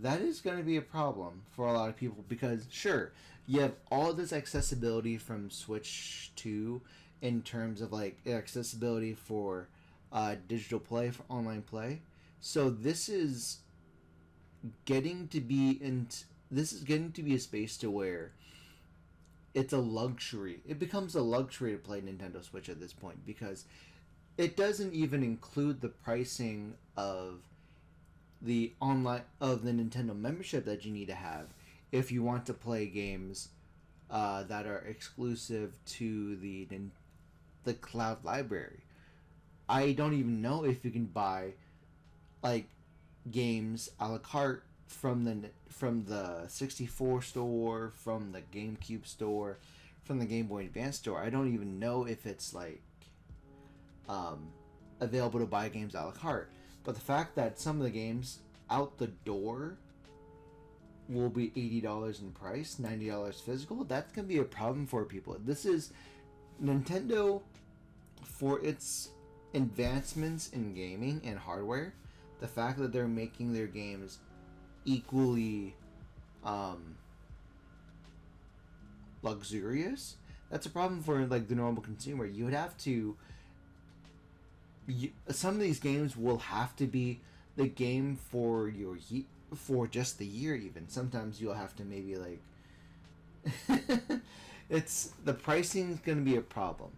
that is going to be a problem for a lot of people because, sure, you have all this accessibility from Switch 2 in terms of like accessibility for digital play, for online play. So getting to be in this is getting to be a space to where it's a luxury. It becomes a luxury to play Nintendo Switch at this point because it doesn't even include the pricing of the Nintendo membership that you need to have if you want to play games that are exclusive to the cloud library. I don't even know if you can buy like games a la carte from the 64 store, from the GameCube store, from the Game Boy Advance store. I don't even know if it's like available to buy games a la carte. But the fact that some of the games out the door will be $80 in price, $90 physical, that's going to be a problem for people. This is Nintendo, for its advancements in gaming and hardware, the fact that they're making their games equally luxurious, that's a problem for like the normal consumer. You would have to some of these games will have to be the game for for just the year. Even sometimes you'll have to maybe like it's the pricing is going to be a problem.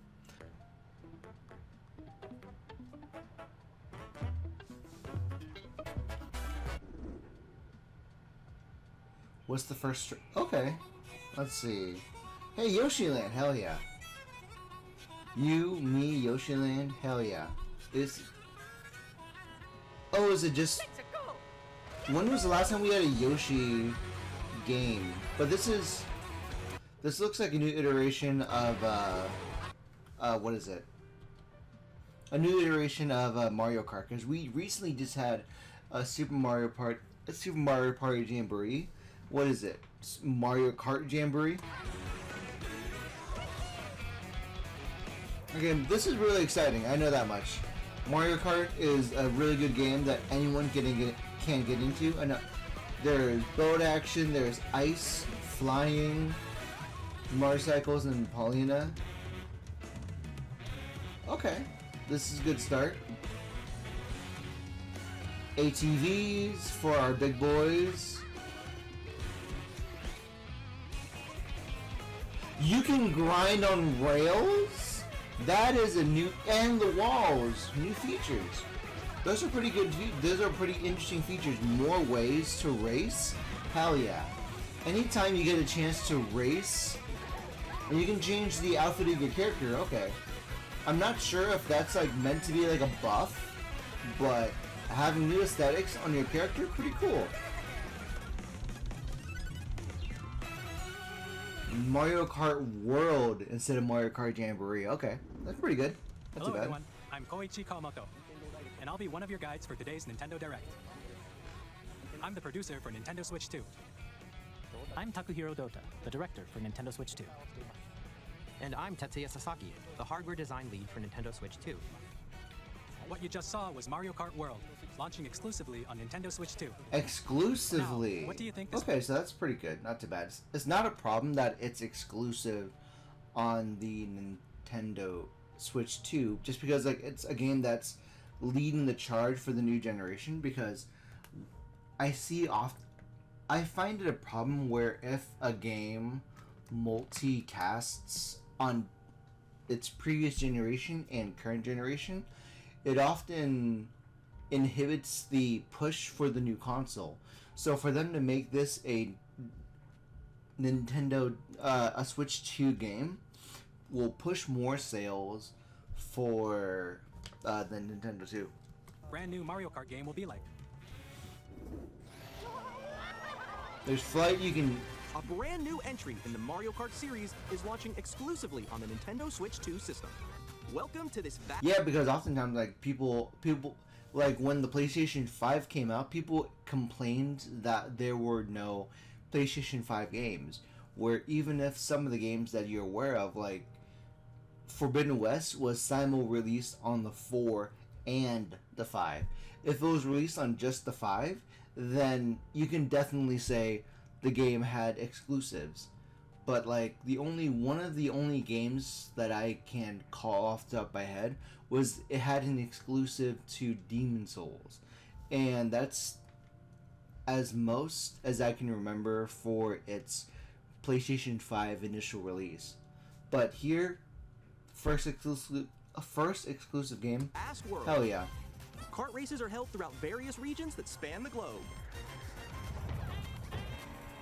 What's the first? Okay, let's see. Hey, Yoshiland, hell yeah. You, me, Yoshiland, hell yeah. Is it just? When was the last time we had a Yoshi game? But this looks like a new iteration of what is it? A new iteration of Mario Kart, because we recently just had a Super Mario Party Jamboree. What is it? Mario Kart Jamboree? Again, this is really exciting. I know that much. Mario Kart is a really good game that anyone can get into. I know there's boat action, there's ice, flying, motorcycles, and Paulina. Okay, this is a good start. ATVs for our big boys. You can grind on rails? That is a new, and the walls, new features. Those are pretty good, those are pretty interesting features. More ways to race? Hell yeah. Anytime you get a chance to race, and you can change the outfit of your character, okay. I'm not sure if that's like meant to be like a buff, but having new aesthetics on your character, pretty cool. Mario Kart World instead of Mario Kart Jamboree. Okay, that's pretty good. Not Hello too bad. everyone, I'm Koichi Kawamoto, and I'll be one of your guides for today's Nintendo Direct. I'm the producer for Nintendo Switch 2. I'm Takuhiro Dota, the director for Nintendo Switch 2. And I'm Tetsuya Sasaki, the hardware design lead for Nintendo Switch 2. What you just saw was Mario Kart World, launching exclusively on Nintendo Switch 2. Exclusively. Now, what do you think this Okay, so that's pretty good. Not too bad. It's not a problem that it's exclusive on the Nintendo Switch 2, just because like it's a game that's leading the charge for the new generation. Because I find it a problem where if a game multicasts on its previous generation and current generation, it often inhibits the push for the new console. So for them to make this a a Switch 2 game will push more sales for the Nintendo 2. brand new Mario Kart game will be like. There's flight, you can... A brand new entry in the Mario Kart series is launching exclusively on the Nintendo Switch 2 system. Welcome to this Yeah, because oftentimes, like, people, like, when the PlayStation 5 came out, people complained that there were no PlayStation 5 games, where even if some of the games that you're aware of, like, Forbidden West was simul-released on the 4 and the 5. If it was released on just the 5, then you can definitely say the game had exclusives. But like one of the only games that I can call off the top of my head was it had an exclusive to Demon Souls, and that's as most as I can remember for its PlayStation 5 initial release. But here, first exclusive game. Ask World. Hell yeah. Kart races are held throughout various regions that span the globe.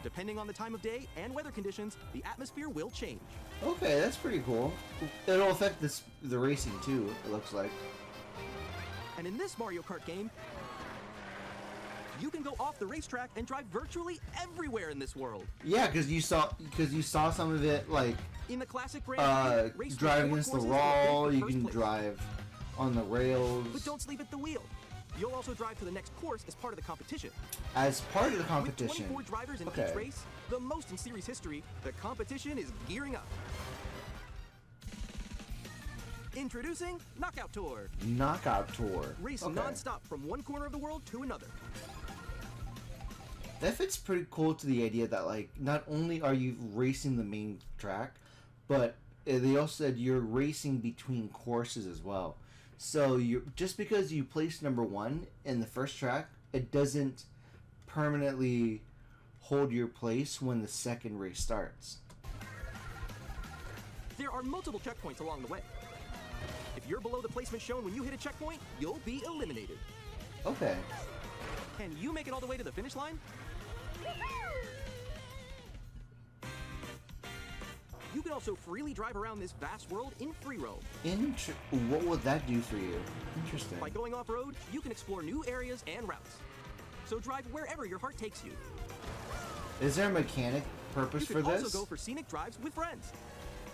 Depending on the time of day and weather conditions, the atmosphere will change. Okay, that's pretty cool. It'll affect the racing too, it looks like. And in this Mario Kart game, you can go off the racetrack and drive virtually everywhere in this world. Yeah, because you saw some of it, like In the classic Grand Prix, race driving against the wall. You can place. drive on the rails. But don't sleep at the wheel. You'll also drive to the next course as part of the competition. As part of the competition. With 24 drivers in Okay. each race, the most in series history, the competition is gearing up. Introducing Knockout Tour. Knockout Tour. Race Okay. non-stop from one corner of the world to another. That fits pretty cool to the idea that, like, not only are you racing the main track, but they also said you're racing between courses as well. So you just because you placed number 1 in the first track, it doesn't permanently hold your place when the second race starts. There are multiple checkpoints along the way. If you're below the placement shown when you hit a checkpoint, you'll be eliminated. Okay. Can you make it all the way to the finish line? You can also freely drive around this vast world in free roam. What would that do for you? Interesting. By going off-road, you can explore new areas and routes. So drive wherever your heart takes you. Is there a mechanic purpose You for can this? also go for scenic drives with friends.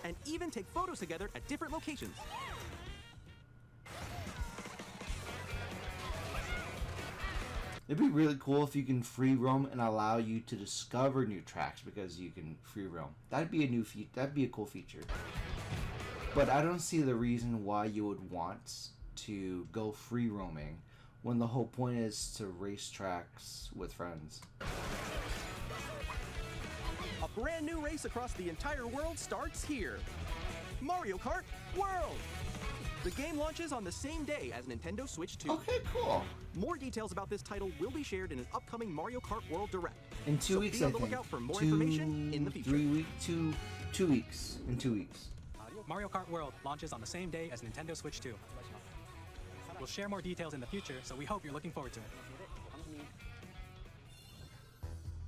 And even take photos together at different locations. It'd be really cool if you can free roam and allow you to discover new tracks because you can free roam. That'd be a cool feature. But I don't see the reason why you would want to go free roaming when the whole point is to race tracks with friends. A brand new race across the entire world starts here. Mario Kart World! The game launches on the same day as Nintendo Switch 2. Okay, cool. More details about this title will be shared in an upcoming Mario Kart World Direct. In 2 weeks, be I on the think. lookout for more information in the future. 3 weeks, 2 weeks. In 2 weeks. Mario Kart World launches on the same day as Nintendo Switch 2. We'll share more details in the future, so we hope you're looking forward to it.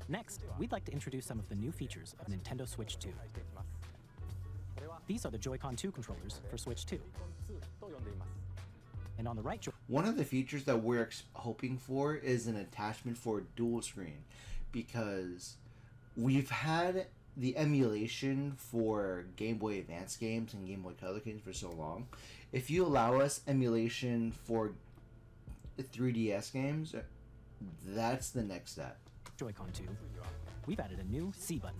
Next, we'd like to introduce some of the new features of Nintendo Switch 2. These are the Joy-Con 2 controllers for Switch 2. And on the right One of the features that we're hoping for is an attachment for dual screen, because we've had the emulation for Game Boy Advance games and Game Boy Color games for so long. If you allow us emulation for 3DS games, that's the next step. Joy-Con 2, we've added a new C button.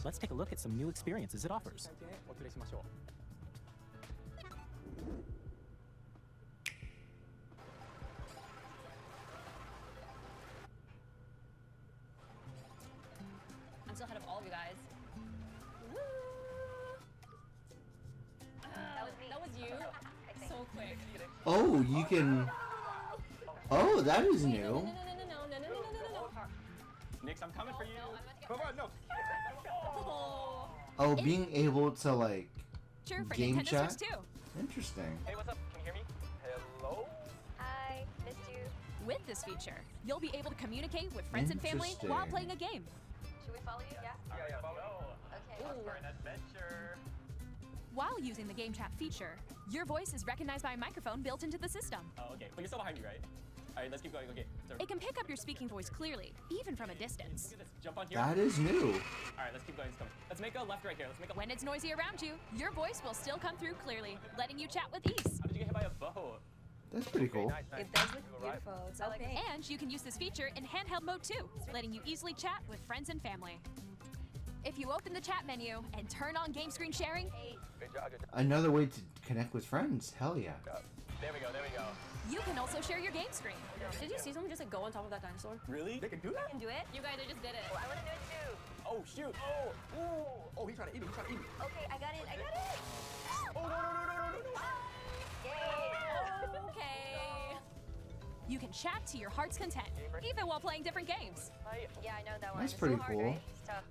Let's take a look at some new experiences it offers. I'm still ahead of all of you guys. Woo! That was you. So quick. Oh, you can... Oh, that is No, new. no. Nix, I'm coming for you. No, I'm about to Come on, no. Oh. Oh, being able to, like, Sure, for game Nintendo chat? Switch 2. Interesting. Hey, what's up? Can you hear me? Hello? Hi, missed you. With this feature, you'll be able to communicate with friends and family while Interesting. playing a game. Should we follow you? Yeah. Yeah, follow. Okay. Off for an adventure. While using the game chat feature, your voice is recognized by a microphone built into the system. Oh, okay. But you're still behind me, right? All right, let's keep going. Okay. So, It can pick up your speaking voice clearly, even from a distance. let's jump on here. That is new. All right, let's keep going. Let's make a left right here. Let's make a. When it's noisy around you, your voice will still come through clearly, letting you chat with ease. How did you get hit by a bow? That's pretty cool. It does look beautiful. So thanks. And you can use this feature in handheld mode too, letting you easily chat with friends and family. If you open the chat menu and turn on game screen sharing, Another way to connect with friends. Hell yeah. There we go, there we go. You can also share your game screen. Did you see someone just like go on top of that dinosaur? Really? They can do that? Can do it? You guys just did it. Oh, I want to do it too. Oh, shoot. Oh, ooh. Oh, he's trying to eat me. He's trying to eat me. Okay, I got it. I got it. Oh, no, no, no, no, no, no, no. Yay. Okay. You can chat to your heart's content, even while playing different games. Yeah, I know that one. That's It's pretty so hard, cool. right? It's tough.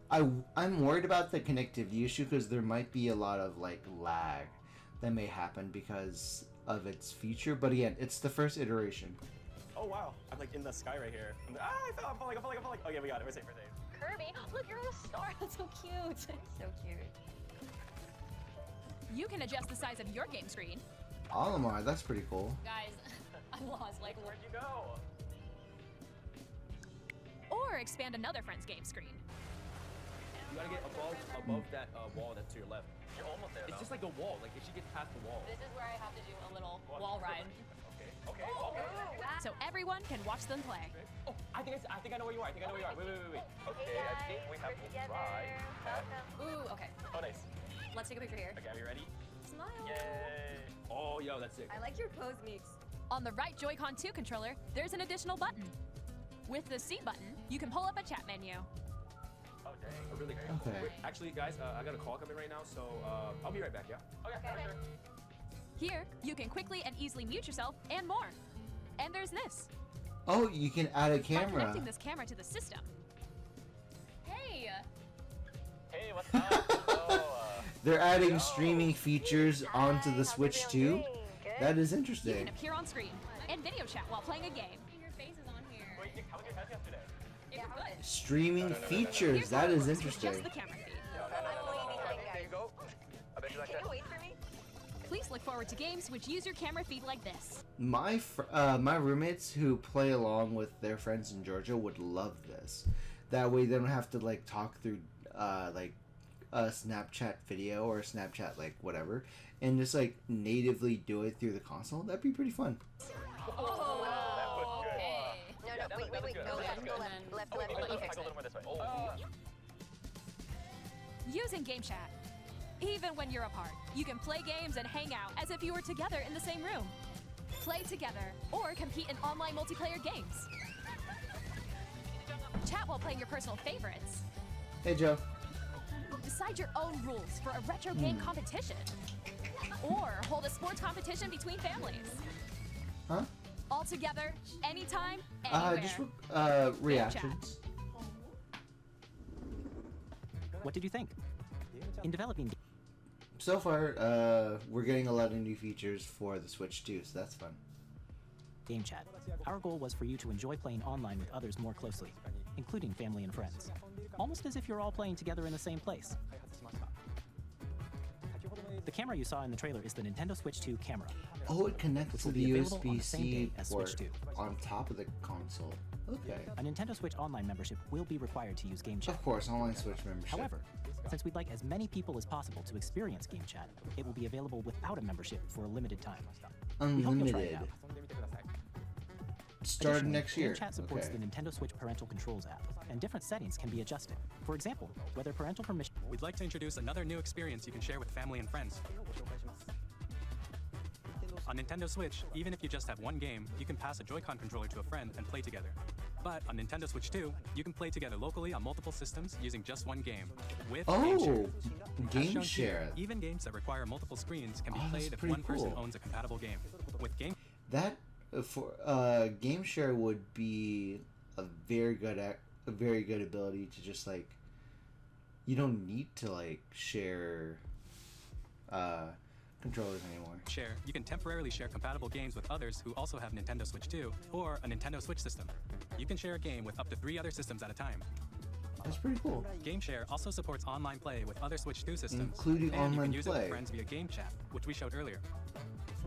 I'm worried about the connectivity issue because there might be a lot of like lag that may happen because of its feature. But again, it's the first iteration. Oh, wow. I'm like in the sky right here. I fell. I'm falling. Oh, yeah, we got it. We're safe. Kirby, look, you're a star. That's so cute. So cute. You can adjust the size of your game screen. Olimar, that's pretty cool. Guys, I'm lost. Like, Where'd you go? or expand another friend's game screen. You gotta get above that wall that's to your left. You're almost there. It's just like a wall. Like if she gets past the wall. This is where I have to do a little wall ride. Okay. So everyone can watch them play. Oh, I think I know where you are. Wait. Okay, I think we have to together. try. Welcome. Ooh, okay. Oh, nice. Let's take a picture here. Okay, are you ready? Smile. Yay. Oh, yo, that's sick. I like your pose, Meeks. On the right Joy-Con 2 controller, there's an additional button. With the C button, you can pull up a chat menu. Oh, dang. Oh, really? Okay. Wait, actually, guys, I got a call coming right now, so I'll be right back. Yeah. Okay, sure. Here, you can quickly and easily mute yourself and more. And there's this. Oh, you can add a By camera. connecting this camera to the system. Hey! Hey, what's up? They're adding streaming features onto the Switch too. That is You interesting. can appear on screen and video chat while playing a game. Your face is on here. Wait, how was your test yesterday? It was good. Streaming features. Here's That how it is works with interesting. Just the camera feed. There you go. I bet you like Can that. you wait for me? Please look forward to games which use your camera feed like this. My my roommates who play along with their friends in Georgia would love this. That way they don't have to like talk through like a Snapchat video or a Snapchat like whatever, and just like natively do it through the console. That'd be pretty fun. Oh, okay. No, wait. Go left. Left. Let's go a little more this way. Using Game Chat. Even when you're apart, you can play games and hang out as if you were together in the same room. Play together or compete in online multiplayer games. Chat while playing your personal favorites. Hey Joe. Decide your own rules for a retro game competition. Or hold a sports competition between families. Huh? All together, anytime, anywhere. Just reactions. What did you think? In developing So far, we're getting a lot of new features for the Switch too, so that's fun. Game Chat, our goal was for you to enjoy playing online with others more closely, including family and friends. Almost as if you're all playing together in the same place. The camera you saw in the trailer is the Nintendo Switch 2 camera. Oh, it connects to will the be available on the same USB-C day as port Switch 2. on top of the console. Okay. A Nintendo Switch Online membership will be required to use Game Chat. Of course, online Switch membership. However, since we'd like as many people as possible to experience Game Chat, it will be available without a membership for a limited time. We hope you'll try it Unlimited. out. Starting Additionally, next year. Game Chat supports Okay. the Nintendo Switch Parental Controls app, and different settings can be adjusted. For example, whether parental permission. We'd like to introduce another new experience you can share with family and friends. On Nintendo Switch, even if you just have one game, you can pass a Joy-Con controller to a friend and play together. But on Nintendo Switch 2, you can play together locally on multiple systems using just one game. With Game Share. Oh, As Game shown Share. here, even games that require multiple screens can be Oh, that's played if pretty one person cool. owns a compatible game. With Game That for Game Share would be a very good ability to just like you don't need to like share controllers anymore. Share, you can temporarily share compatible games with others who also have Nintendo Switch 2 or a Nintendo Switch system. You can share a game with up to 3 other systems at a time. That's pretty cool. Game Share also supports online play with other Switch 2 systems, Including and you online can use it play. with friends via Game Chat, which we showed earlier.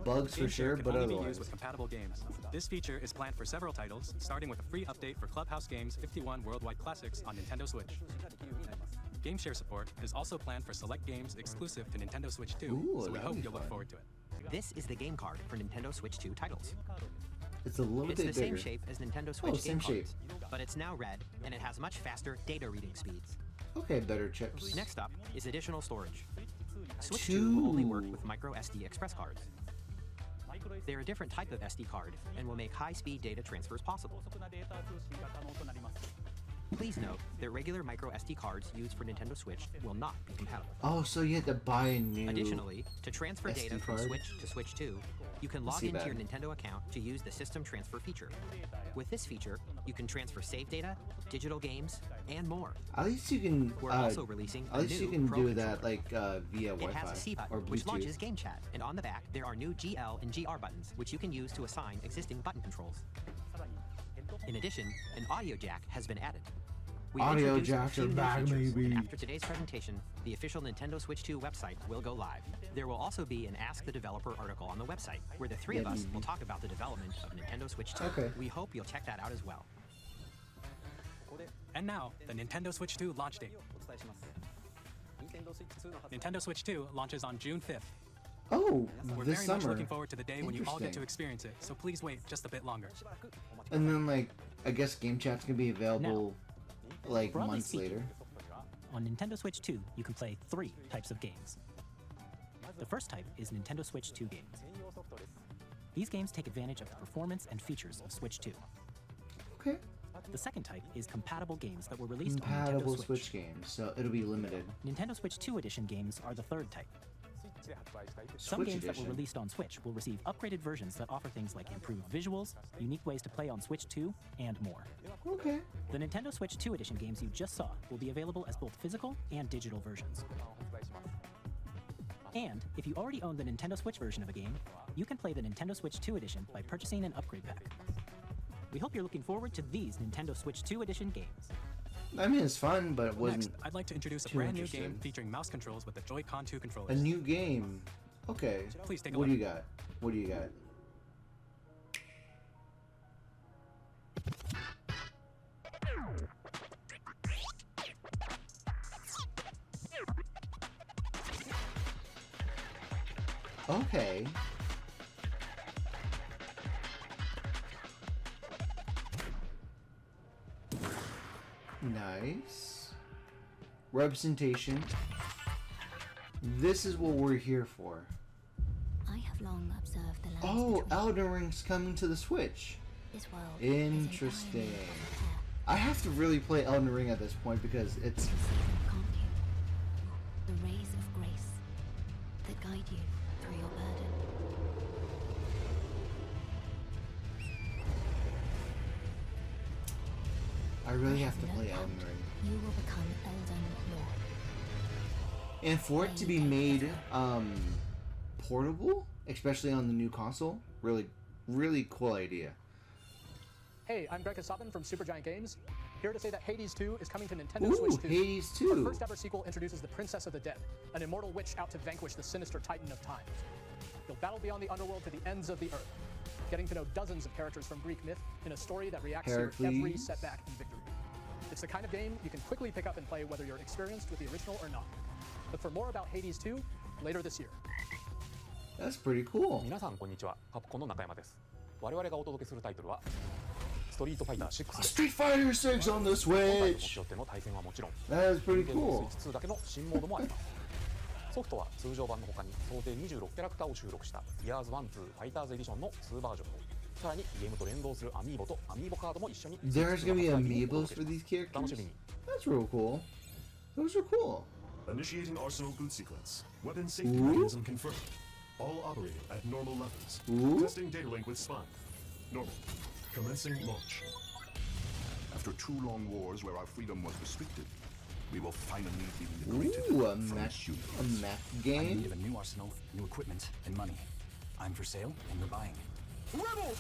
Bugs Game for Share sure, can but only be otherwise. used with compatible games. This feature is planned for several titles, starting with a free update for Clubhouse Games 51 Worldwide Classics on Nintendo Switch. Game Share support is also planned for select games exclusive to Nintendo Switch 2, Ooh, so we that'd hope be you'll look fun. forward to it. This is the game card for Nintendo Switch 2 titles. It's a little It's bit the bigger. same shape as Nintendo Switch same game shape. cards, but it's now red, and it has much faster data reading speeds. Okay, better chips. Next up is additional storage. Switch 2 will only work with micro SD express cards. They're a different type of SD card and will make high-speed data transfers possible. Please note that regular micro SD cards used for Nintendo Switch will not be compatible. Oh, so you had to buy a new. Additionally, to transfer data SD from card? Switch to Switch 2, you can log see into that. your Nintendo account to use the system transfer feature. With this feature, you can transfer save data, digital games, and more. At least you can. We're also releasing At a least new you can Pro do controller. that like via It Wi-Fi has a C button, or which Bluetooth. launches Game Chat, and on the back there are new GL and GR buttons, which you can use to assign existing button controls. In addition, an audio jack has been added. We've Audio introduced a jacks few are new back, features, baby. and after today's presentation, the official Nintendo Switch 2 website will go live. There will also be an Ask the Developer article on the website, where the three of us will talk about the development of Nintendo Switch 2. Okay. We hope you'll check that out as well. And now, the Nintendo Switch 2 launch date. Nintendo Switch 2 launches on June 5th. Oh, We're this very summer. much looking forward to the day when you all get to Interesting. experience it, so please wait just a bit longer. And then like I guess Game Chat's gonna be available like broadly months speaking, later. On Nintendo Switch 2, you can play 3 types of games. The first type is Nintendo Switch 2 games. These games take advantage of the performance and features of Switch 2. Okay. The second type is compatible games that were released on Compatible Nintendo Switch games, so it'll be limited. Nintendo Switch 2 Edition games are the third type. Some Switch games that Edition. were released on Switch will receive upgraded versions that offer things like improved visuals, unique ways to play on Switch 2, and more. Okay. The Nintendo Switch 2 Edition games you just saw will be available as both physical and digital versions. And if you already own the Nintendo Switch version of a game, you can play the Nintendo Switch 2 Edition by purchasing an upgrade pack. We hope you're looking forward to these Nintendo Switch 2 Edition games. I mean, it's fun, but it wasn't Next, I'd like to introduce a too brand new interested. game featuring mouse controls with the Joy-Con 2 a controllers. new game. Okay. Please take a What do look. you got? What do you got? Okay. Nice. Representation. This is what we're here for. I have long observed the lines Oh, between Elden Ring's coming to the Switch. this world is Interesting. entirely unfair. I have to really play Elden Ring at this point because it's You see them, can't you? The rays of grace that guide you through your burden. I really I have to no play doubt Elden Ring. You will become Elden Lord. And for it to be made portable, especially on the new console, really cool idea. Hey, I'm Greg Kasabin from Supergiant Games, here to say that Hades 2 is coming to Nintendo Ooh, Switch 2. Hades Our 2. first ever sequel introduces the Princess of the Dead, an immortal witch out to vanquish the sinister Titan of Time. You'll battle beyond the underworld to the ends of the earth, getting to know dozens of characters from Greek myth in a story that reacts to every Heracles. setback and victory. It's the kind of game you can quickly pick up and play whether you're experienced with the original or not. Look for more about Hades 2 later this year. That's pretty cool. 皆さんこんにちは。カプコンの中山です。我々がお届けするタイトルはストリートファイター6です。 Street Fighter 6 on the 今回の持ち Switch. 寄っての対戦はもちろん、 That is pretty 任天堂 cool. スイッチ2だけの新モードもあります。ソフトは通常版の他に総勢26キャラクターを収録した Years 1-2 ファイターズエディションの2バージョンと、さらにゲームと連動するアミーボとアミーボカードも一緒に There's gonna be スイッチの発売日にお amiibos 届け for し these ます。お楽し characters. みに。 That's real cool. Those are cool. Initiating arsenal boot sequence. Weapon safety Ooh. mechanism confirmed. All operating at normal levels. Ooh. Testing data link with spine. Normal. Commencing launch. After 2 long wars where our freedom was restricted, we will finally be liberated Ooh, a from map humans. I game. need a new arsenal, new equipment, and money. I'm for sale, and you're buying. Rebels!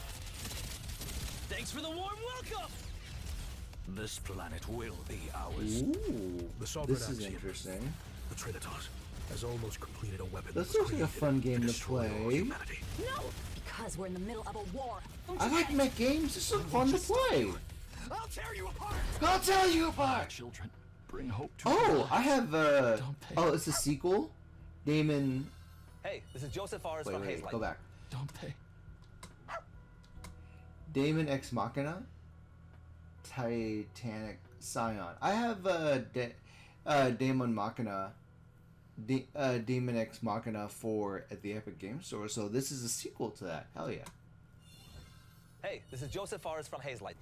Thanks for the warm welcome! This planet will be ours. Ooh, The sovereign this is axiom. interesting. The Trinitas has almost completed a weapon This that was looks like a created fun game to destroy all play. humanity. No! Because we're in the middle of a war. I like mech games. This is fun to play. I'll tear you apart! I'll tell you apart. Children, bring hope to Oh, our I have Don't pay. oh, it's a sequel. Damon. Hey, this is Joseph Fares Wait, from wait, Hazelight. go back. Don't pay. Damon Ex Machina. Titanic Scion. I have Damon Machina Demon X Machina for at the Epic Game Store, so this is a sequel to that. Hell yeah. Hey, this is Joseph Forrest from Hazelight.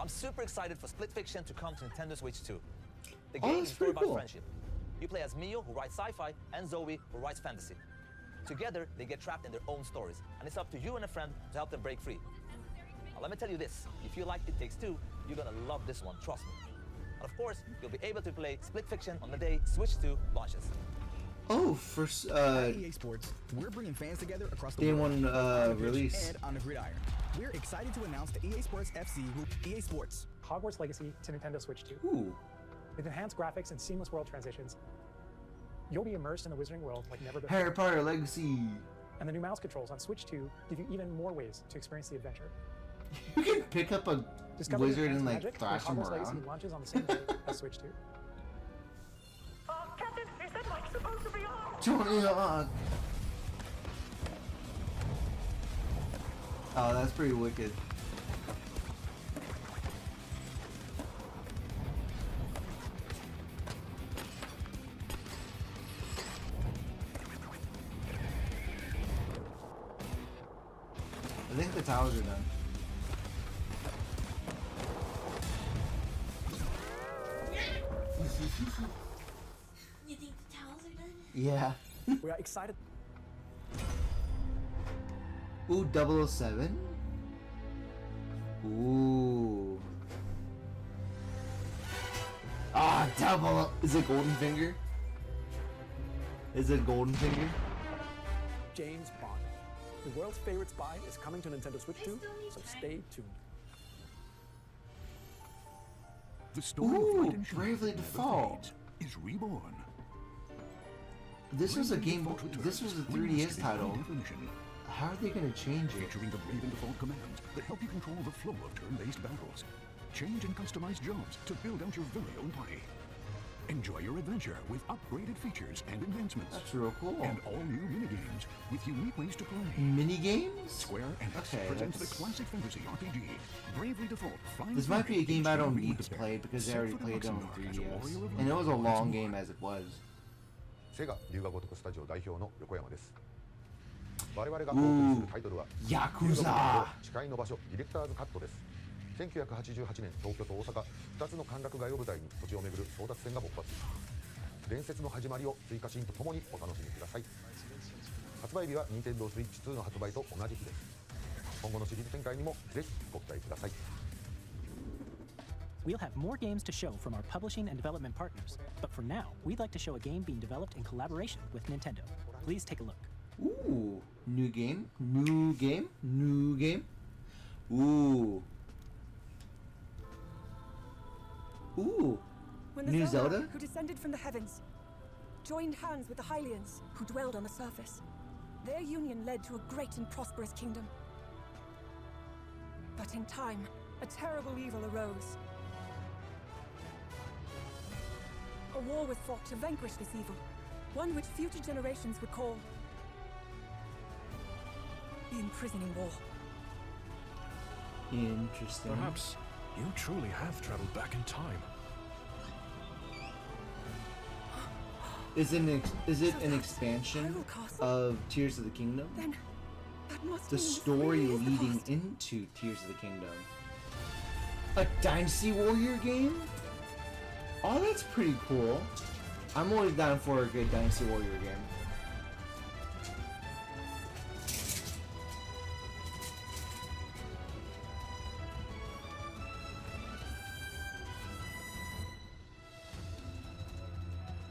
I'm super excited for Split Fiction to come to Nintendo Switch 2. The game is a story about friendship. You play as Mio, who writes sci-fi, and Zoe, who writes fantasy. Together, they get trapped in their own stories, and it's up to you and a friend to help them break free. Now, let me tell you this, if you like It Takes Two, you're gonna love this one, trust me. And of course, you'll be able to play Split Fiction on the day Switch 2 launches. Oh, for EA Sports, we're bringing fans together across the day world. one on the pitch release. and on the gridiron. We're excited to announce the EA Sports FC EA Sports Hogwarts Legacy to Nintendo Switch 2. Ooh. With enhanced graphics and seamless world transitions, you'll be immersed in the Wizarding world like never before. Harry Potter Legacy. And the new mouse controls on Switch 2 give you even more ways to experience the adventure. You can pick up a Discover wizard and enhanced like magic thrash him when Hogwarts Legacy around. launches on the same day as Switch 2. Captain, is that mic supposed to be on? Tony Hawk. Oh, that's pretty wicked. I think the towers are done. You think the towels are done? Yeah. We are excited. Ooh, 007? Ooh. Ah, double. Is it Golden Finger? Is it Golden Finger? James Bond. The world's favorite spy is coming to Nintendo Switch 2, so stay tuned. The story Ooh, of light and shine Bravely never Default. fades, is reborn. This was a Bravely game. Default returns, This was a remastered 3DS in title. high definition, How are they going to change it? featuring the Raven Default commands that help you control the flow of turn-based battles. Change and customize jobs to build out your very own party. Enjoy your adventure with upgraded features and enhancements. That's real cool. And all new minigames with unique ways to play. Mini games? Square Enix Okay, presents that's- the classic fantasy RPG, Bravely Default. This might be a game I don't need to play because I already played it on 3DS. And it was a long game as it was. セガ龍が如くスタジオ代表の横山です。我々がお送りするタイトルはヤクザ誓いの場所ディレクターズカットです。1988年東京と大阪2つの歓楽街を舞台に土地を巡る争奪戦が勃発。伝説の始まりを追加シーンとともにお楽しみください。発売日は Nintendo Switch 2の発売と同じ日です。今後のシリーズ展開にもぜひご期待ください。We'll have more games to show from our publishing and development partners, but for now, we'd like to show a game being developed in collaboration with Nintendo. Please take a look. Ooh, new game, new game, new game. Ooh. Ooh. When the New Zelda, Zelda? who descended from the heavens, joined hands with the Hylians, who dwelled on the surface, their union led to a great and prosperous kingdom. But in time, a terrible evil arose. A war was fought to vanquish this evil, one which future generations would call the Imprisoning War. Interesting. Perhaps you truly have traveled back in time. Is it an expansion of Tears of the Kingdom? Then that must The mean story 3 years leading passed. into Tears of the Kingdom. A Dynasty Warrior game? Oh, that's pretty cool. I'm always down for a good Dynasty Warrior game.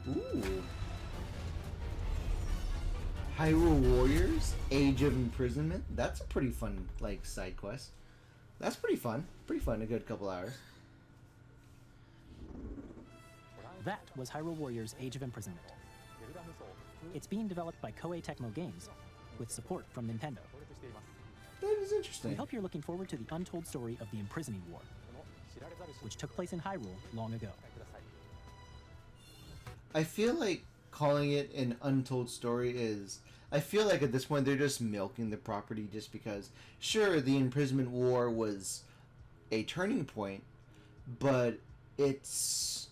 Ooh. Hyrule Warriors, Age of Imprisonment. That's a pretty fun, like, side quest. That's pretty fun. Pretty fun, a good couple hours. That was Hyrule Warriors Age of Imprisonment. It's being developed by Koei Tecmo Games, with support from Nintendo. That is interesting. We hope you're looking forward to the untold story of the Imprisoning War, which took place in Hyrule long ago. I feel like calling it an untold story is... I feel like at this point they're just milking the property just because... Sure, the Imprisonment War was a turning point, but it's...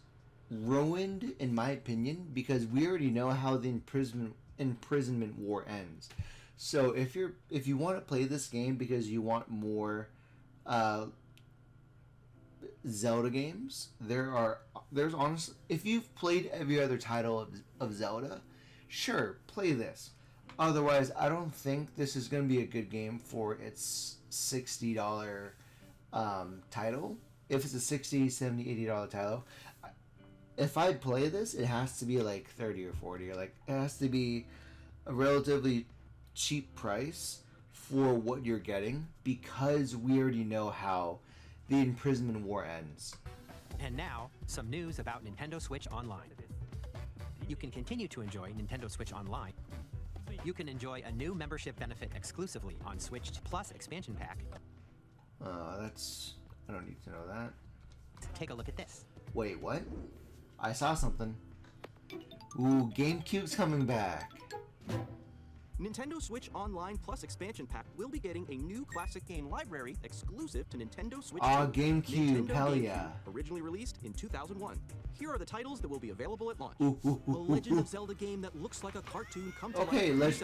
ruined, in my opinion, because we already know how the imprisonment war ends. So if you want to play this game because you want more Zelda games, there's honestly, if you've played every other title of Zelda, sure, play this. Otherwise, I don't think this is going to be a good game for its $60 title. If it's a $60, $70, $80 title, if I play this, it has to be like 30 or 40, or like it has to be a relatively cheap price for what you're getting, because we already know how the imprisonment war ends. And now, some news about Nintendo Switch Online. You can continue to enjoy Nintendo Switch Online. You can enjoy a new membership benefit exclusively on Switch Plus Expansion Pack. I don't need to know that. Take a look at this. Wait, what? I saw something. Ooh, GameCube's coming back. Nintendo Switch Online Plus Expansion Pack will be getting a new classic game library exclusive to Nintendo Switch 2. GameCube, Nintendo hell GameCube, yeah. Originally released in 2001. Here are the titles that will be available at launch. Ooh, The Legend of Zelda game that looks like a cartoon come to okay, life.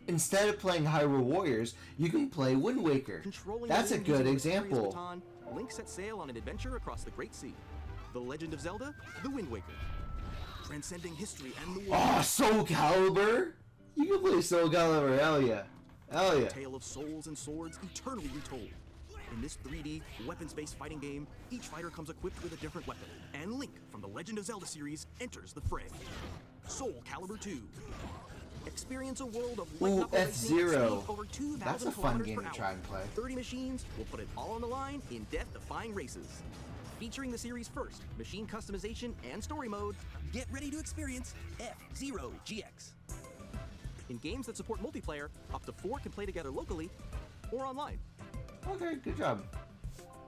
instead of playing Hyrule Warriors, you can play Wind Waker. That's a good example. Baton, Link sets sail on an adventure across the Great Sea. The Legend of Zelda, The Wind Waker. Transcending history and the world. Soul Calibur? You can play Soul Calibur, hell yeah. Hell yeah. A tale of souls and swords eternally retold. In this 3D, weapons-based fighting game, each fighter comes equipped with a different weapon, and Link from the Legend of Zelda series enters the fray. Soul Calibur 2. Experience a world of light knuckle racing at F-Zero. speed over 2,000 That's a fun kilometers game per to hour. try and play. 30 machines will put it all on the line in death-defying races. Featuring the series' first machine customization and story mode, get ready to experience F-Zero GX. In games that support multiplayer, up to 4 can play together locally or online. Okay, good job.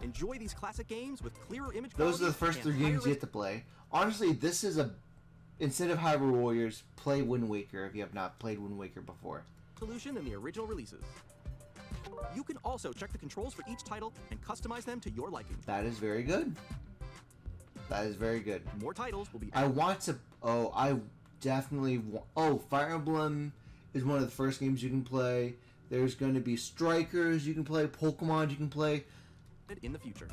Enjoy these classic games with clearer image Those are the quality first and 3 higher games you have to play. Honestly, this is instead of Hyrule Warriors, play Wind Waker if you have not played Wind Waker before. resolution than the original releases. You can also check the controls for each title and customize them to your liking. That is very good. That is very good. More titles will be I want to... Oh, I definitely want... Oh, Fire Emblem is one of the first games you can play. There's going to be Strikers you can play. Pokemon you can play. In the future.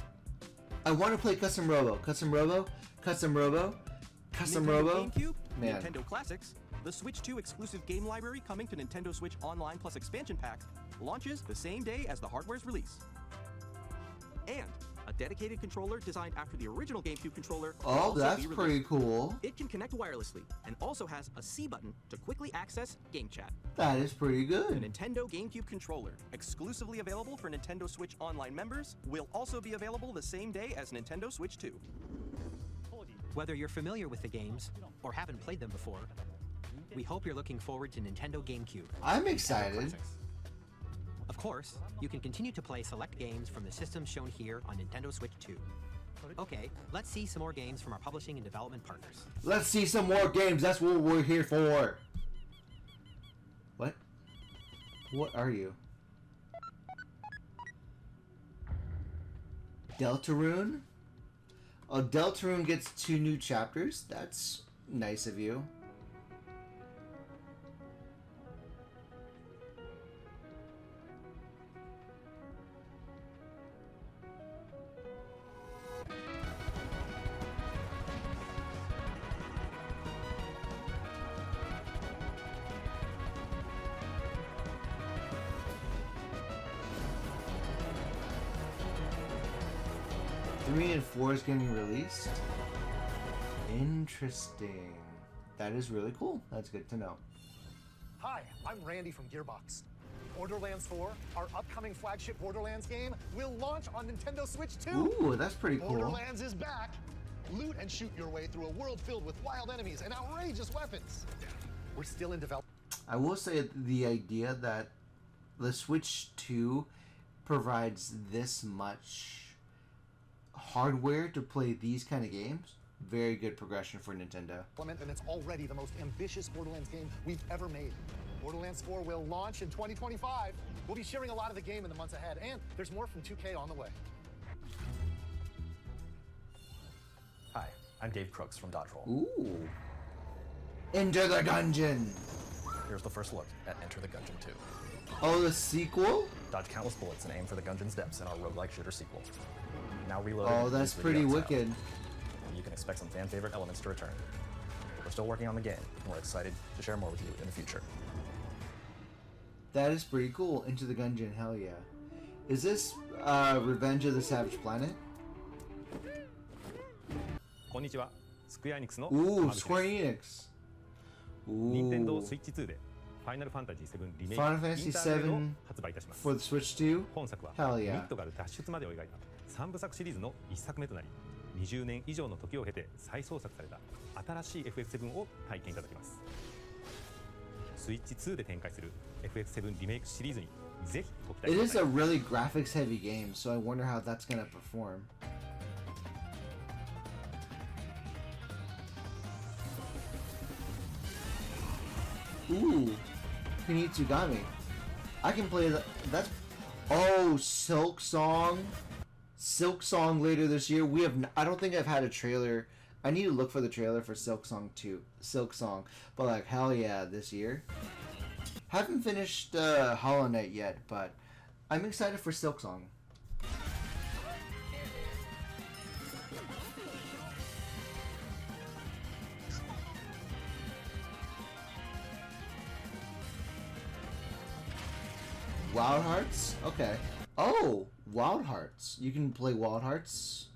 I want to play Custom Robo. Custom Robo. Custom Robo. Custom Nintendo Robo. GameCube, Man. Nintendo Classics, the Switch 2 exclusive game library coming to Nintendo Switch Online Plus Expansion Pack launches the same day as the hardware's release. And a dedicated controller designed after the original GameCube controller will Oh, also that's be released. pretty cool. It can connect wirelessly and also has a C button to quickly access Game Chat. That is pretty The good. Nintendo GameCube controller, exclusively available for Nintendo Switch Online members, will also be available the same day as Nintendo Switch 2. Whether you're familiar with the games or haven't played them before, we hope you're looking forward to Nintendo GameCube. I'm excited. Of course, you can continue to play select games from the systems shown here on Nintendo Switch 2. Okay, let's see some more games from our publishing and development partners. Let's see some more games. That's what we're here for. What? What are you? Deltarune? Oh, Deltarune gets 2 new chapters. That's nice of you. Three and 4 is getting released. Interesting. That is really cool. That's good to know. Hi, I'm Randy from Gearbox. Borderlands 4, our upcoming flagship Borderlands game, will launch on Nintendo Switch 2. Ooh, that's pretty cool. Borderlands is back. Loot and shoot your way through a world filled with wild enemies and outrageous weapons. We're still in development. I will say the idea that the Switch 2 provides this much hardware to play these kind of games, very good progression for Nintendo. And it's already the most ambitious Borderlands game we've ever made. Borderlands 4 will launch in 2025. We'll be sharing a lot of the game in the months ahead, and there's more from 2K on the way. Hi, I'm Dave Crooks from Dodge Roll. Ooh. Enter the Gungeon! Here's the first look at Enter the Gungeon 2. Oh, the sequel? Dodge countless bullets and aim for the Gungeon's depths in our roguelike shooter sequel. Now reloaded. Oh, that's pretty wicked. You can expect some fan favorite elements to return. We're still working on the game, and we're excited to share more with you in the future. That is pretty cool. Into the Gungeon, hell yeah. Is this Revenge of the Savage Planet? こんにちは。スクエアエニックスの Ooh, Square Enix. 任天堂 Ooh. スイッチ2で Final Fantasy VII リメイク Final Fantasy インターグレードを VII 発売いたします。 for the Switch 2? 本作は Hell ミ yeah. ッドガル脱出までを描いた3部作シリーズの1作目となり、20年以上の時を経て再創作された新しい FF7 を体験いただきます。スイッチ2で展開する FF7 リメイクシリーズにぜひご期待 It くだ is さい。 a really graphics heavy game, so I wonder how that's gonna perform. Ooh, Hinitsugami. I can play that. That's oh, Silk Song. Silk Song later this year. We have. I don't think I've had a trailer. I need to look for the trailer for Silk Song 2. Silk Song, but like hell yeah, this year. Haven't finished Hollow Knight yet, but I'm excited for Silk Song. Wild Hearts? Okay. Oh, Wild Hearts. You can play Wild Hearts.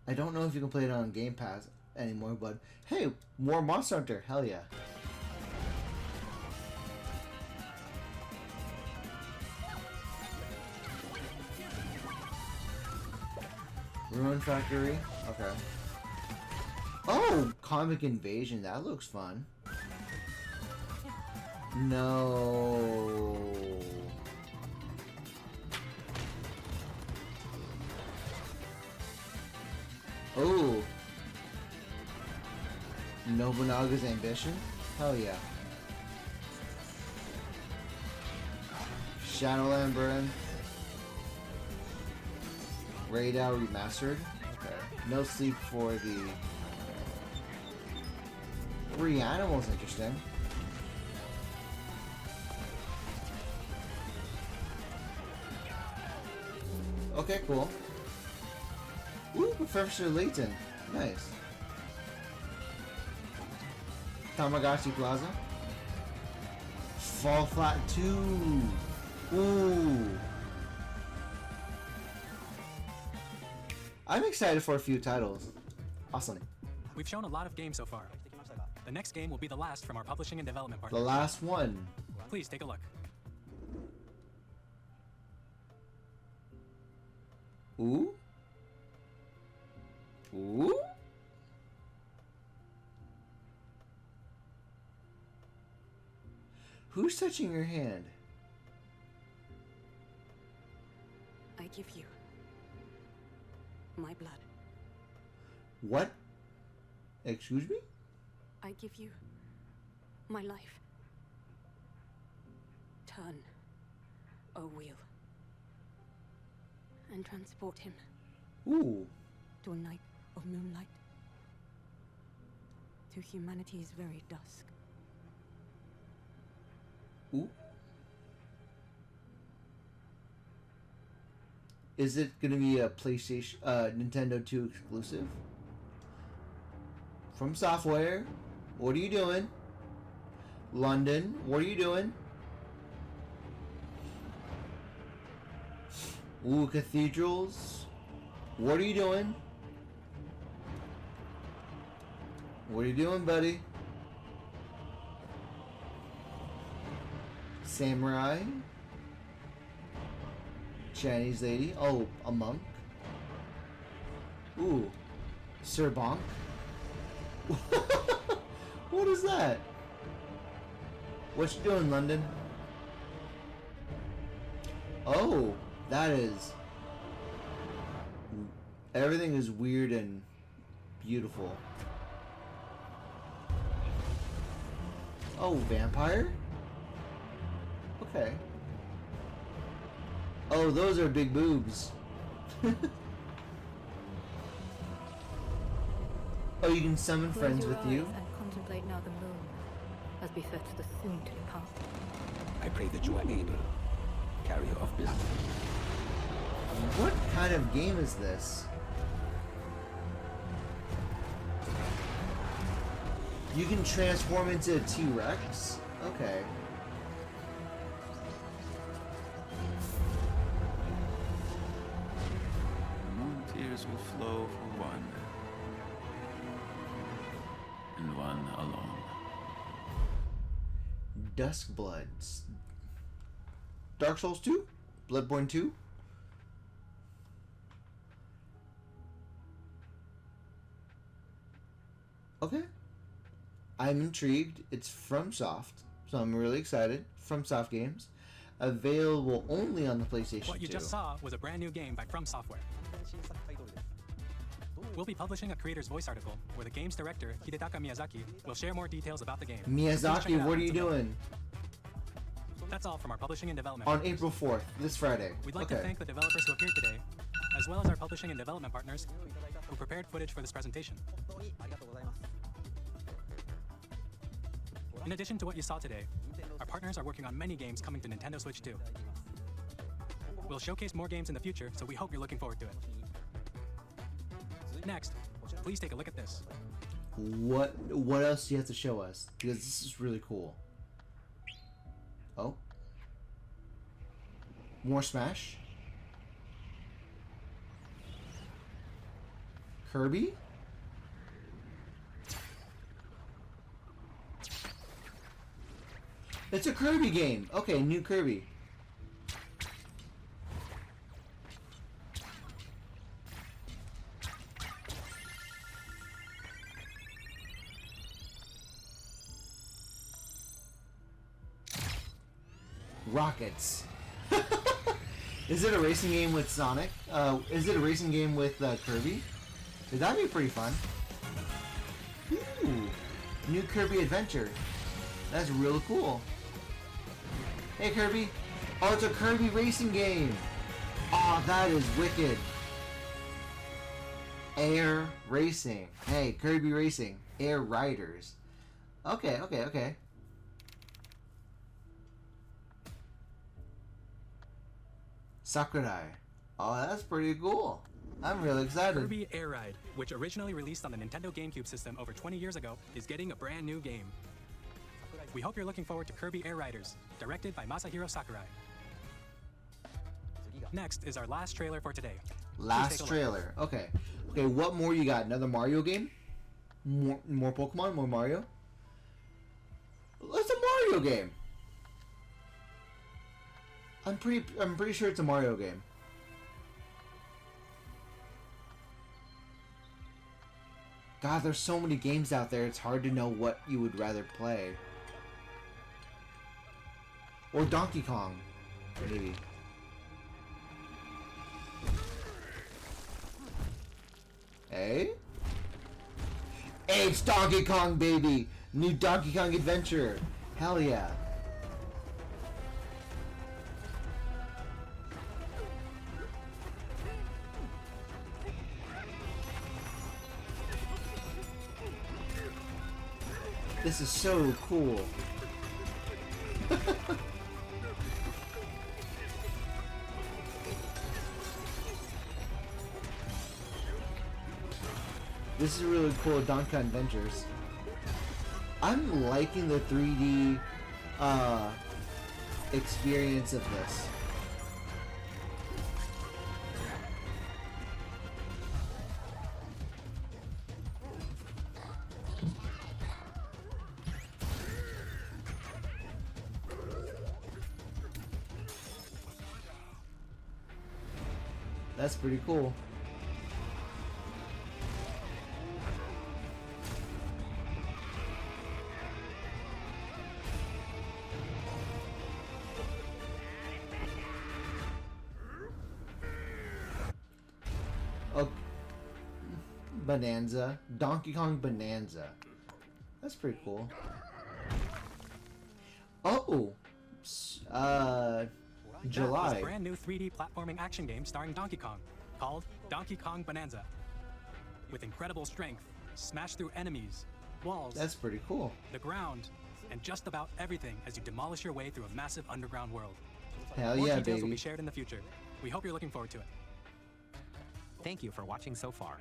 I don't know if you can play it on Game Pass anymore, but hey, more Monster Hunter. Hell yeah. Ruin Factory? Okay. Oh, Comic Invasion. That looks fun. No. Oh. Nobunaga's Ambition? Hell yeah. Shadowland Burn. Raid Out Remastered. Okay. No Sleep for the... Free Animals, interesting. Okay, cool. Ooh, Professor Layton. Nice. Tamagotchi Plaza. Fall Flat 2. Ooh. I'm excited for a few titles. Awesome. We've shown a lot of games so far. The next game will be the last from our publishing and development The partner. last one. Please take a look. Ooh. Ooh. Who's touching your hand? I give you my blood. What? Excuse me? I give you my life. Turn a wheel and transport him Ooh. to a night of moonlight, to humanity's very dusk. Ooh. Is it gonna be a PlayStation, Nintendo 2 exclusive? From Software, what are you doing? London, what are you doing? Ooh, Cathedrals, what are you doing? What are you doing, buddy? Samurai. Chinese lady. Oh, a monk. Ooh. Sir Bonk. What is that? What you doing, London? Oh, that is... Everything is weird and beautiful. Oh, vampire? Okay. Oh, those are big boobs. Oh, you can summon Close friends your with you? eyes and contemplate now the moon, as befits the soon to depart. I pray that you are able, carrier of blood. What kind of game is this? You can transform into a T-Rex? Okay. Moon tears will flow for one, and one alone. Duskbloods. Dark Souls 2? Bloodborne 2? Okay. I'm intrigued. It's FromSoft, so I'm really excited. FromSoft games. Available only on the PlayStation 2. What you just saw was a brand new game by From Software. We'll be publishing a creator's voice article where the game's director, Hidetaka Miyazaki, will share more details about the game. Please check Miyazaki, it out what are you until then. doing? That's all from our publishing and development On partners. April 4th, this Friday. We'd like to thank the developers who appeared today, as well as our publishing and development partners who prepared footage for this presentation. In addition to what you saw today, our partners are working on many games coming to Nintendo Switch 2. We'll showcase more games in the future, so we hope you're looking forward to it. Next, please take a look at this. What else do you have to show us? Because this is really cool. Oh. More Smash? Kirby? It's a Kirby game. Okay, new Kirby. Rockets. Is it a racing game with Sonic? Is it a racing game with Kirby? That'd be pretty fun. Ooh, new Kirby Adventure. That's really cool. Hey Kirby. Oh, it's a Kirby racing game. Oh, that is wicked. Air Racing. Hey, Kirby Racing. Air Riders. Okay, okay, okay. Sakurai. Oh, that's pretty cool. I'm really excited. Kirby Air Ride, which originally released on the Nintendo GameCube system over 20 years ago, is getting a brand new game. We hope you're looking forward to Kirby Air Riders, directed by Masahiro Sakurai. Next is our last trailer for today. Last trailer. Okay. Okay, what more you got? Another Mario game? More Pokemon? More Mario? It's a Mario game. I'm pretty sure it's a Mario game. God, there's so many games out there, it's hard to know what you would rather play. Or Donkey Kong, maybe. Hey? Hey, it's Donkey Kong, baby! New Donkey Kong Adventure! Hell yeah. This is so cool. This is really cool, Donkey Kong Adventures. I'm liking the 3D experience of this. That's pretty cool. Oh, Bonanza. Donkey Kong Bonanza. That's pretty cool. Oh! July. This brand new 3D platforming action game starring Donkey Kong, called Donkey Kong Bonanza. With incredible strength, smash through enemies, walls, That's pretty cool. the ground, and just about everything as you demolish your way through a massive underground world. Hell More yeah, details will baby. be shared in the future. We hope you're looking forward to it. Thank you for watching so far.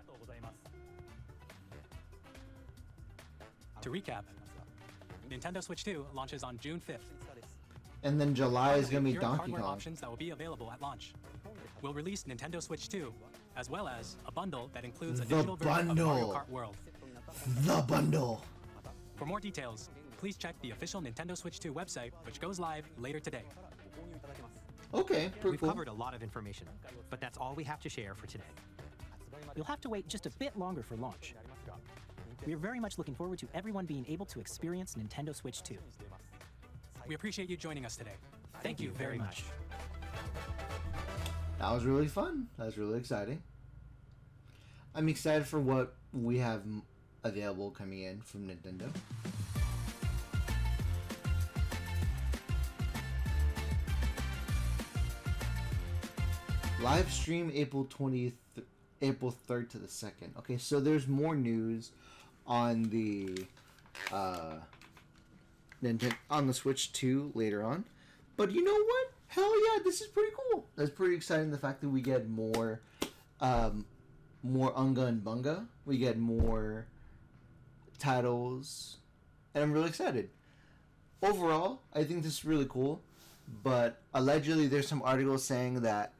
To recap, Nintendo Switch 2 launches on June 5th. And then July is going to be Here are the Donkey hardware Kong. options that will be available at launch. We'll release Nintendo Switch 2, as well as a bundle that includes a The digital version of Mario bundle. Kart World. The bundle. For more details, please check the official Nintendo Switch 2 website, which goes live later today. Okay, pretty We've cool. covered a lot of information, but that's all we have to share for today. You'll have to wait just a bit longer for launch. We are very much looking forward to everyone being able to experience Nintendo Switch 2. We appreciate you joining us today. Thank you very much. That was really fun. That was really exciting. I'm excited for what we have available coming in from Nintendo. Live stream April 20th, April 3rd to the 2nd. Okay, so there's more news on the Nintendo on the Switch 2 later on. But you know what? Hell yeah, this is pretty cool. That's pretty exciting. The fact that we get more Unga and Bunga. We get more titles. And I'm really excited. Overall, I think this is really cool. But allegedly there's some articles saying that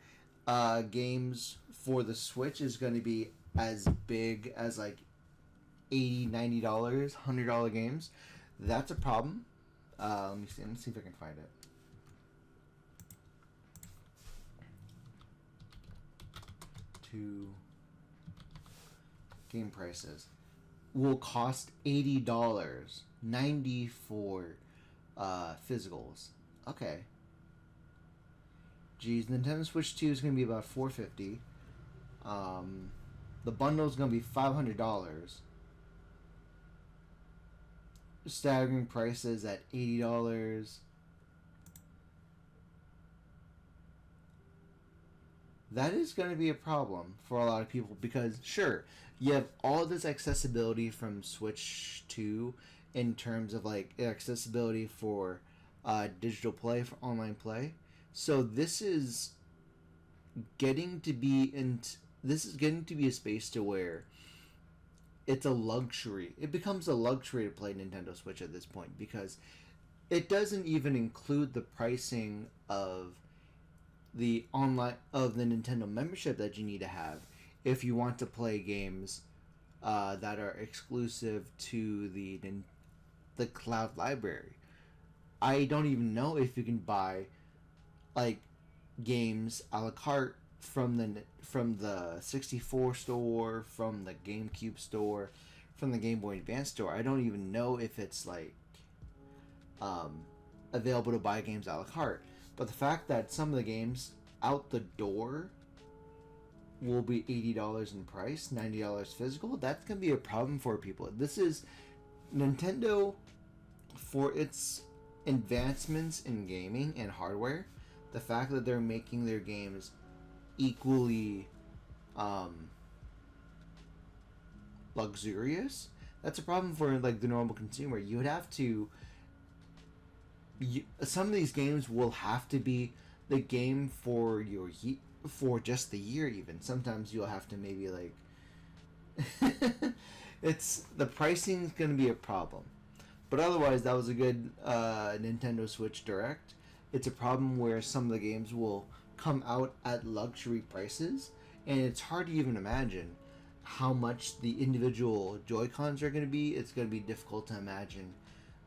games for the Switch is going to be as big as like $80, $90, $100 games. That's a problem. Let me see if I can find it. To game prices will cost $80, $90 for physicals. Okay. Geez, Nintendo Switch 2 is going to be about $450. The bundle is going to be $500. Staggering prices at $80. That is going to be a problem for a lot of people because, sure, you have all this accessibility from Switch 2 in terms of like accessibility for digital play, for online play. So this is getting to be a space to where it's a luxury. It becomes a luxury to play Nintendo Switch at this point because it doesn't even include the pricing of the Nintendo membership that you need to have if you want to play games that are exclusive to the cloud library. I don't even know if you can buy like games a la carte from the 64 store, from the GameCube store, from the Game Boy Advance store. I don't even know if it's like available to buy games a la carte. But the fact that some of the games out the door will be $80 in price, $90 physical, that's going to be a problem for people. This is Nintendo, for its advancements in gaming and hardware, the fact that they're making their games equally luxurious, that's a problem for like the normal consumer. You would have to some of these games will have to be the game for for just the year. Even sometimes you'll have to maybe like it's the pricing is going to be a problem. But otherwise, that was a good Nintendo Switch Direct. It's a problem where some of the games will come out at luxury prices, and it's hard to even imagine how much the individual Joy-Cons are going to be. It's going to be difficult to imagine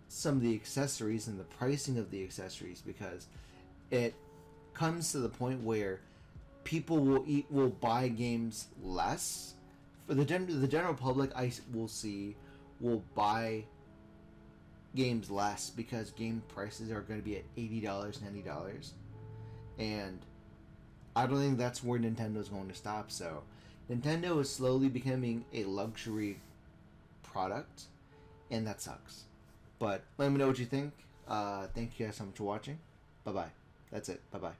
some of the accessories and the pricing of the accessories because it comes to the point where people will buy games less. For the general public, I will see will buy games less because game prices are going to be at $80, $90, and I don't think that's where Nintendo's going to stop. So Nintendo is slowly becoming a luxury product, and that sucks. But let me know what you think. Thank you guys so much for watching. Bye bye. That's it. Bye bye.